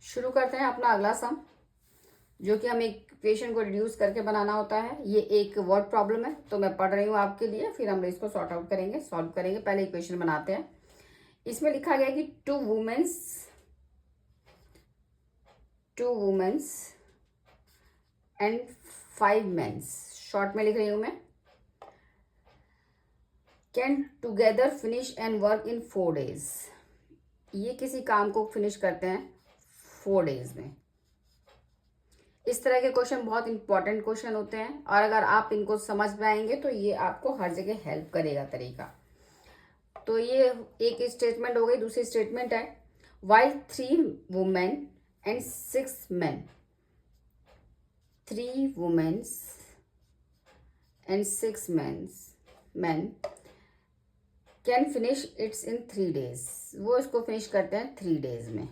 शुरू करते हैं अपना अगला सम, जो कि हमें इक्वेशन को रिड्यूस करके बनाना होता है। ये एक वर्ड प्रॉब्लम है, तो मैं पढ़ रही हूँ आपके लिए, फिर हम इसको सॉर्ट आउट करेंगे, सॉल्व करेंगे। पहले इक्वेशन बनाते हैं। इसमें लिखा गया कि two womens and 5 mens, short में लिख रही हूँ मैं, can together finish and work in 4 days। ये किसी काम को फिनिश करते हैं 4 days में। इस तरह के क्वेश्चन बहुत इंपॉर्टेंट क्वेश्चन होते हैं, और अगर आप इनको समझ में आएंगे तो ये आपको हर जगह हेल्प करेगा तरीका। तो ये एक स्टेटमेंट हो गई। दूसरी स्टेटमेंट है, while 3 women and 6 men, 3 womens and 6 men can finish its in 3 days। वो इसको फिनिश करते हैं 3 days में।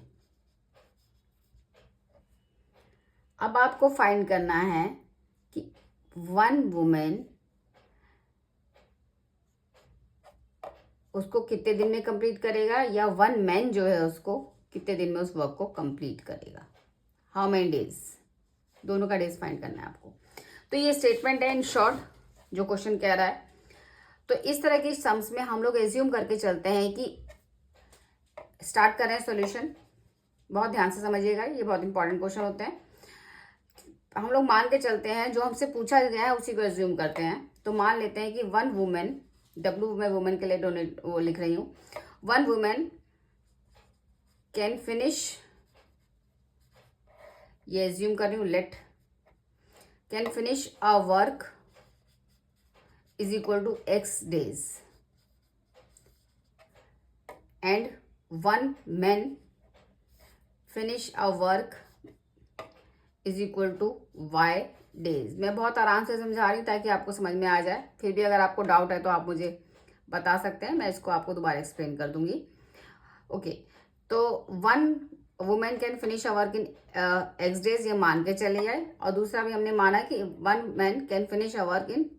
अब आपको फाइंड करना है कि 1 वुमेन उसको कितने दिन में कंप्लीट करेगा, या 1 मैन जो है उसको कितने दिन में उस वर्क को कंप्लीट करेगा। हाउ मेनी डेज, दोनों का डेज फाइंड करना है आपको। तो ये स्टेटमेंट है इन शॉर्ट जो क्वेश्चन कह रहा है। तो इस तरह की सम्स में हम लोग एज्यूम करके चलते हैं कि स्टार्ट करें सॉल्यूशन। बहुत ध्यान से समझिएगा, ये बहुत इंपॉर्टेंट क्वेश्चन होते हैं। हम लोग मान के चलते हैं, जो हमसे पूछा गया है उसी को एज्यूम करते हैं। तो मान लेते हैं कि 1 वुमेन, W मैं वुमेन के लिए डोनेट वो लिख रही हूँ, 1 वुमेन कैन फिनिश, ये एज्यूम कर रही हूँ, let can finish a work is equal to x days, and 1 man finish a work is equal to y days। मैं बहुत आराम से समझा रही हूँ ताकि आपको समझ में आ जाए। फिर भी अगर आपको डाउट है तो आप मुझे बता सकते हैं, मैं इसको आपको दोबारा एक्सप्लेन कर दूंगी। ओके, तो 1 women can finish a work in x days, ये मान के चले जाए। और दूसरा भी हमने माना कि 1 man can finish a work in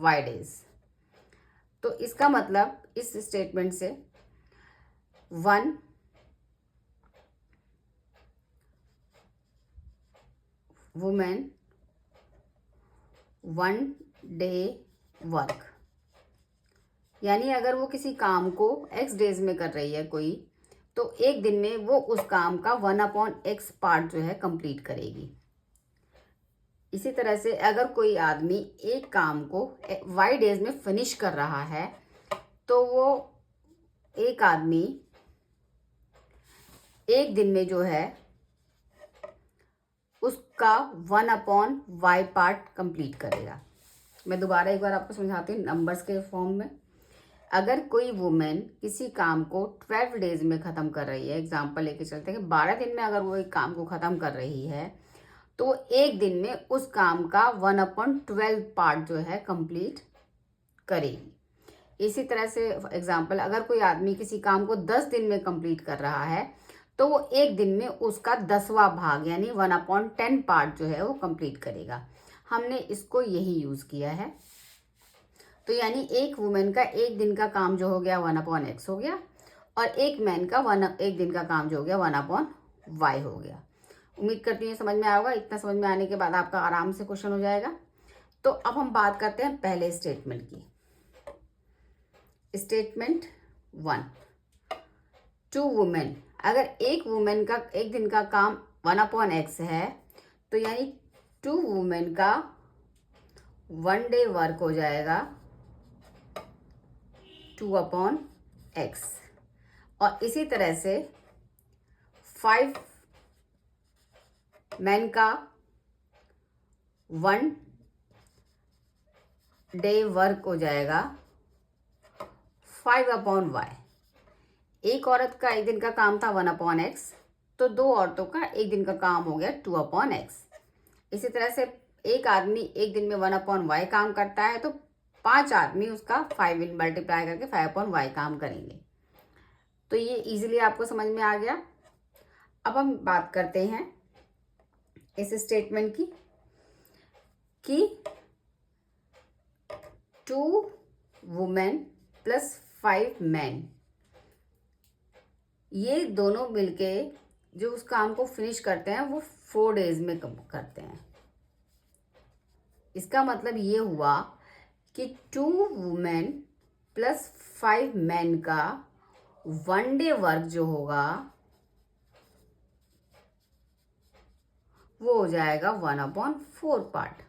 y days। तो इसका मतलब इस स्टेटमेंट से 1 वुमेन 1 day वर्क, यानी अगर वो किसी काम को x डेज में कर रही है कोई, तो एक दिन में वो उस काम का 1/x पार्ट जो है कंप्लीट करेगी। इसी तरह से अगर कोई आदमी एक काम को y डेज में फिनिश कर रहा है, तो वो एक आदमी एक दिन में जो है उसका 1/y पार्ट कंप्लीट करेगा। मैं दोबारा एक बार आपको समझाती हूँ नंबर्स के फॉर्म में। अगर कोई वुमेन किसी काम को 12 डेज में ख़त्म कर रही है, एग्जांपल लेके चलते हैं कि 12 दिन में अगर वो एक काम को ख़त्म कर रही है, तो एक दिन में उस काम का 1/12 पार्ट जो है कंप्लीट करेगी। इसी तरह से एग्जांपल, अगर कोई आदमी किसी काम को 10 दिन में कंप्लीट कर रहा है, तो वो एक दिन में उसका 10वां भाग यानी 1/10 पार्ट जो है वो कंप्लीट करेगा। हमने इसको यही यूज़ किया है। तो यानी एक वुमेन का एक दिन का काम जो हो गया 1/x हो गया, और एक मैन का एक दिन का काम जो हो गया 1/y हो गया। उम्मीद करती हूँ समझ में आएगा। इतना समझ में आने के बाद आपका आराम से क्वेश्चन हो जाएगा। तो अब हम बात करते हैं पहले स्टेटमेंट की। स्टेटमेंट 1, 2 वुमेन, अगर एक वुमेन का एक दिन का काम 1/x है, तो यानी 2 वुमेन का 1 डे वर्क हो जाएगा 2/x। और इसी तरह से 5 मैन का 1 डे वर्क हो जाएगा 5/y। एक औरत का एक दिन का काम था 1/x, तो 2 औरतों का एक दिन का काम हो गया 2/x। इसी तरह से एक आदमी एक दिन में 1/y काम करता है, तो 5 आदमी उसका 5 मल्टीप्लाई करके 5/y काम करेंगे। तो ये इजीली आपको समझ में आ गया। अब हम बात करते हैं इस स्टेटमेंट की कि 2 वुमेन प्लस 5 मैन, ये दोनों मिलके जो उस काम को फिनिश करते हैं वो 4 डेज में करते हैं। इसका मतलब ये हुआ कि 2 वुमेन प्लस 5 मैन का 1 डे वर्क जो होगा वो हो जाएगा 1/4 पार्ट।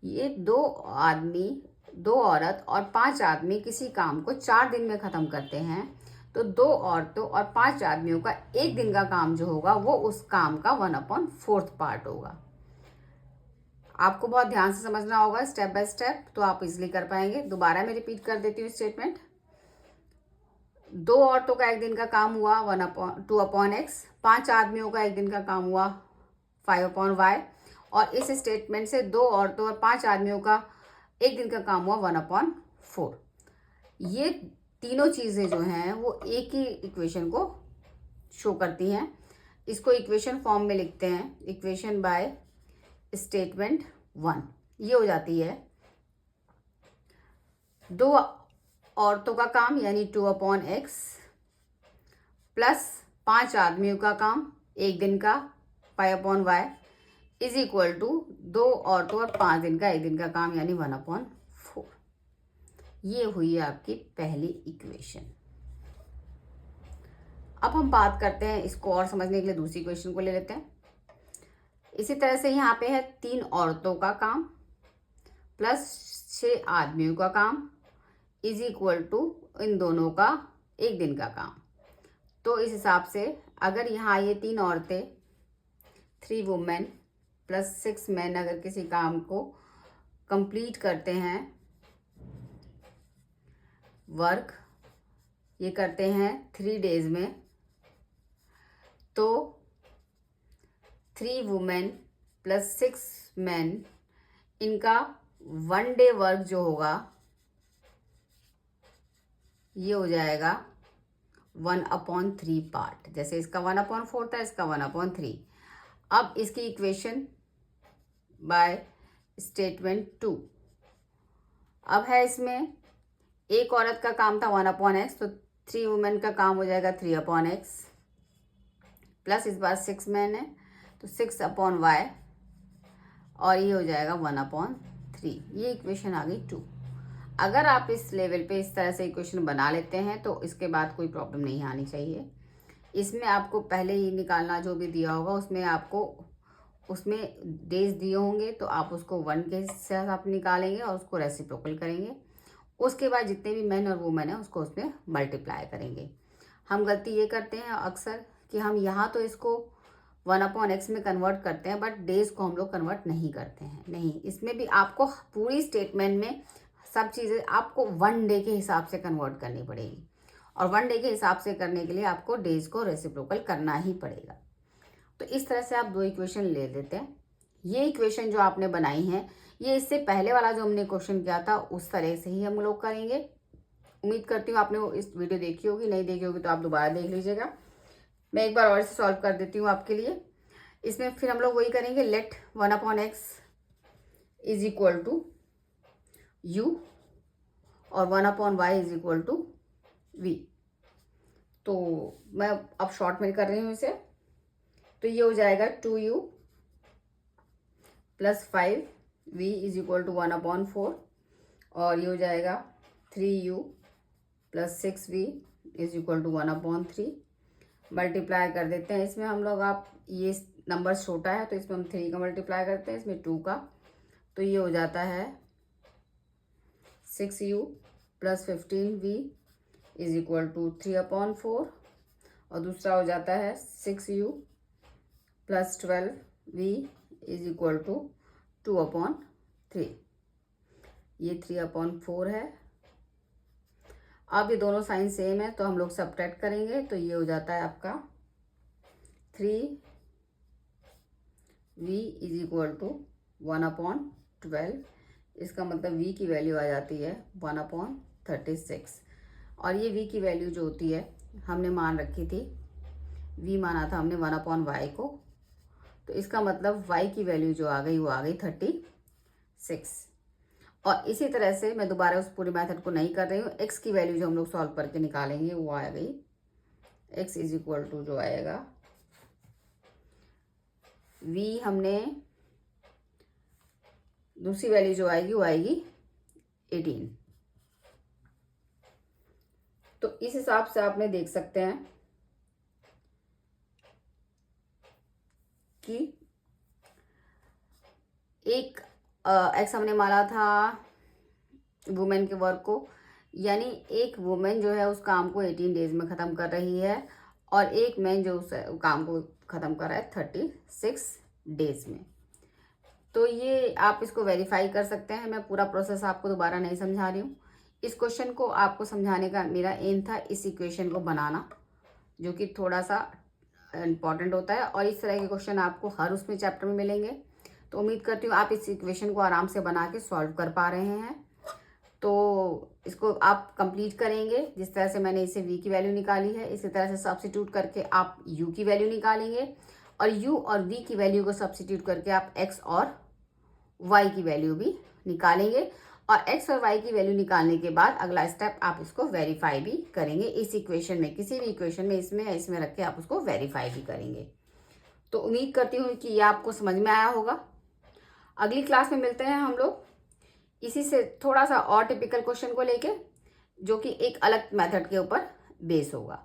ये 2 औरत और 5 आदमी किसी काम को 4 दिन में ख़त्म करते हैं, तो 2 औरतों और 5 आदमियों का 1 दिन का काम जो होगा वो उस काम का 1/4 पार्ट होगा। आपको बहुत ध्यान से समझना होगा स्टेप बाय स्टेप, तो आप इजीली कर पाएंगे। दोबारा मैं रिपीट कर देती हूँ स्टेटमेंट। 2 औरतों का 1 दिन का काम हुआ 2/x, 5 आदमियों का 1 दिन का काम हुआ 5/y, और इस स्टेटमेंट से 2 औरतों और 5 आदमियों का 1 दिन का काम हुआ 1/4। ये तीनों चीज़ें जो हैं वो एक ही इक्वेशन को शो करती हैं। इसको इक्वेशन फॉर्म में लिखते हैं, इक्वेशन बाय स्टेटमेंट 1। ये हो जाती है 2 औरतों का काम यानी 2/x प्लस 5 आदमियों का काम 1 दिन का 5/y इज इक्वल टू 2 औरतों और 5 दिन का 1 दिन का काम यानी 1/4। ये हुई आपकी पहली इक्वेशन। अब हम बात करते हैं, इसको और समझने के लिए दूसरी इक्वेशन को ले लेते हैं। इसी तरह से यहाँ पे है 3 औरतों का काम प्लस 6 आदमियों का काम इज इक्वल टू इन दोनों का 1 दिन का काम। तो इस हिसाब से अगर यहाँ ये 3 औरतें 3 वुमेन प्लस 6 मैन अगर किसी काम को कंप्लीट करते हैं, वर्क ये करते हैं 3 डेज में, तो 3 वुमेन प्लस 6 मैन इनका 1 डे वर्क जो होगा ये हो जाएगा 1/3 पार्ट। जैसे इसका 1/4 था, इसका 1/3। अब इसकी इक्वेशन बाय स्टेटमेंट 2। अब है इसमें एक औरत का काम था 1/x, तो 3 वुमेन का काम हो जाएगा 3/x प्लस इस बार 6 मैन है तो 6/y और ये हो जाएगा 1/3। ये इक्वेशन आ गई 2। अगर आप इस लेवल पे इस तरह से इक्वेशन बना लेते हैं तो इसके बाद कोई प्रॉब्लम नहीं आनी चाहिए। इसमें आपको पहले ही निकालना जो भी दिया होगा उसमें डेज दिए होंगे, तो आप उसको 1 के हिसाब आप निकालेंगे और उसको रेसिप्रोकल करेंगे। उसके बाद जितने भी मैन और वुमेन है उसको उसमें मल्टीप्लाई करेंगे। हम गलती ये करते हैं अक्सर कि हम यहाँ तो इसको 1/x में कन्वर्ट करते हैं, बट डेज को हम लोग कन्वर्ट नहीं करते हैं। नहीं, इसमें भी आपको पूरी स्टेटमेंट में सब चीज़ें आपको 1 डे के हिसाब से कन्वर्ट करनी पड़ेगी, और 1 डे के हिसाब से करने के लिए आपको डेज को रेसिप्रोकल करना ही पड़ेगा। तो इस तरह से आप 2 इक्वेशन ले लेते हैं। ये इक्वेशन जो आपने बनाई है ये इससे पहले वाला जो हमने क्वेश्चन किया था उस तरह से ही हम लोग करेंगे। उम्मीद करती हूँ आपने इस वीडियो देखी होगी, नहीं देखी होगी तो आप दोबारा देख लीजिएगा। मैं एक बार और से सॉल्व कर देती हूँ आपके लिए। इसमें फिर हम लोग वही करेंगे, let 1/x is equal to u और 1/y is equal to v। तो मैं अब शॉर्ट में कर रही हूँ इसे, तो ये हो जाएगा 2u plus 5v is equal to 1/4 और ये हो जाएगा 3u plus 6v is equal to 1/3। Multiply कर देते हैं इसमें हम लोग। आप ये नंबर छोटा है तो इसमें हम 3 का मल्टीप्लाई करते हैं, इसमें 2 का, तो ये हो जाता है 6u plus 15v is equal to 3/4 और दूसरा हो जाता है 6u plus 12v is equal to 2/3। ये 3/4 है। अब ये दोनों साइन सेम है तो हम लोग सब्ट्रैक्ट करेंगे, तो ये हो जाता है आपका 3v इज इक्वल टू 1/12। इसका मतलब v की वैल्यू आ जाती है 1/36। और ये v की वैल्यू जो होती है हमने मान रखी थी, v माना था हमने 1/y को, तो इसका मतलब y की वैल्यू जो आ गई वो आ गई 36। और इसी तरह से मैं दोबारा उस पूरी मेथड को नहीं कर रही हूँ। x की वैल्यू जो हम लोग सॉल्व करके निकालेंगे वो आ गई x इज इक्वल टू जो आएगा v हमने दूसरी वैल्यू जो आएगी वो आएगी 18। तो इस हिसाब से आपने देख सकते हैं कि एक एक्स हमने माना था वुमेन के वर्क को, यानी एक वुमेन जो है उस काम को 18 डेज में ख़त्म कर रही है और एक मैन जो उस काम को ख़त्म कर रहा है 36 डेज में। तो ये आप इसको वेरीफाई कर सकते हैं। मैं पूरा प्रोसेस आपको दोबारा नहीं समझा रही हूँ। इस क्वेश्चन को आपको समझाने का मेरा एम था इस इक्वेशन को बनाना, जो कि थोड़ा सा इम्पॉर्टेंट होता है, और इस तरह के क्वेश्चन आपको हर उसमें चैप्टर में मिलेंगे। तो उम्मीद करती हूँ आप इस इक्वेशन को आराम से बना के सॉल्व कर पा रहे हैं। तो इसको आप कंप्लीट करेंगे जिस तरह से मैंने इसे v की वैल्यू निकाली है, इसी तरह से सब्स्टिट्यूट करके आप u की वैल्यू निकालेंगे और u और v की वैल्यू को सब्स्टिट्यूट करके आप x और y की वैल्यू भी निकालेंगे। और x और y की वैल्यू निकालने के बाद अगला स्टेप आप इसको वेरीफाई भी करेंगे इस इक्वेशन में, किसी भी इक्वेशन में इसमें या इसमें रख के आप उसको वेरीफाई भी करेंगे। तो उम्मीद करती हूँ कि ये आपको समझ में आया होगा। अगली क्लास में मिलते हैं हम लोग इसी से थोड़ा सा और टिपिकल क्वेश्चन को लेके, जो कि एक अलग मेथड के ऊपर बेस होगा।